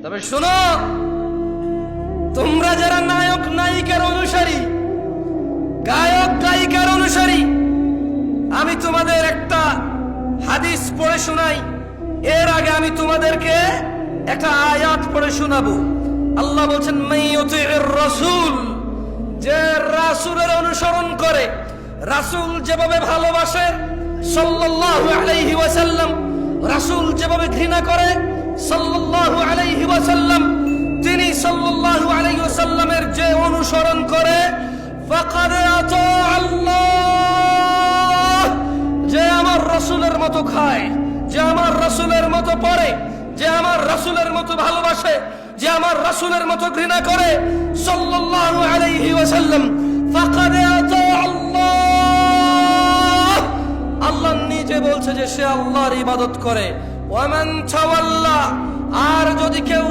তবে শোনো, তোমরা যারা নায়ক নায়িকার অনুসারী, গায়ক গায়িকার অনুসারী, আমি তোমাদের একটা হাদিস পড়ে শোনাই। এর আগে আমি তোমাদেরকে একটা আয়াত পড়ে শোনাবো। আল্লাহ বলছেন, মাইয়ুতির রাসূল, যে রাসূলের অনুসরণ করে, রাসূল যেভাবে ভালোবাসে সাল্লাল্লাহু আলাইহি ওয়াসাল্লাম, রাসূল যেভাবে ঘৃণা করে সাল্লাল্লাহু আলাইহি ওয়াসাল্লাম, তিনি সাল্লাল্লাহু আলাইহি ওয়াসাল্লামের যে অনুসরণ করে, ফাকাদ আতা আল্লাহ, যে আমার রাসূলের মতো খায়, যে আমার রাসূলের মতো পড়ে, যে আমার রাসূলের মতো ভালোবাসে, যে আমার রাসূলের মতো ঘৃণা করে সাল্লাল্লাহু আলাইহি ওয়াসাল্লাম, ফাকাদ আতা আল্লাহ, আল্লাহ নিজে বলছে যে সে আল্লাহর ইবাদত করে। ওয়ামান তাওয়াল্লা, আর যদি কেউ